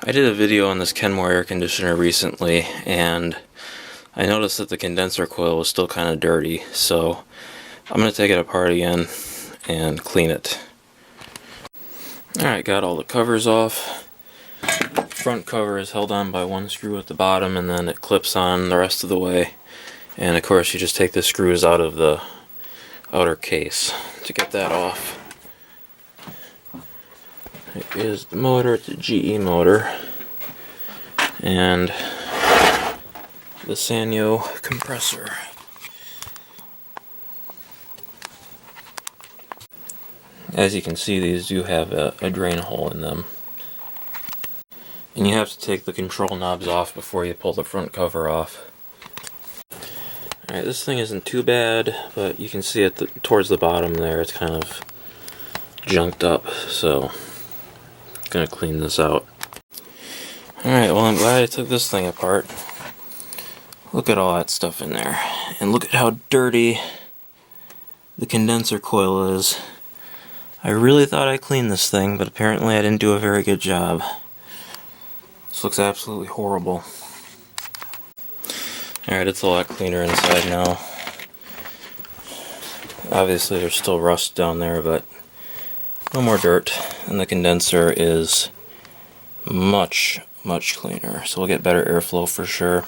I did a video on this Kenmore air conditioner recently, and I noticed that the condenser coil was still kind of dirty, so I'm going to take it apart again and clean it. Alright, got all the covers off. Front cover is held on by one screw at the bottom, and then it clips on the rest of the way. And of course you just take the screws out of the outer case to get that off. It is the motor, it's a GE motor, and the Sanyo compressor. As you can see, these do have a drain hole in them. And you have to take the control knobs off before you pull the front cover off. Alright, this thing isn't too bad, but you can see it towards the bottom there, it's kind of junked up, so I'm going to clean this out. Alright, well I'm glad I took this thing apart. Look at all that stuff in there, and look at how dirty the condenser coil is. I really thought I cleaned this thing, but apparently I didn't do a very good job. This looks absolutely horrible. Alright, it's a lot cleaner inside now. Obviously there's still rust down there, but no more dirt. And the condenser is much cleaner, so we'll get better airflow for sure.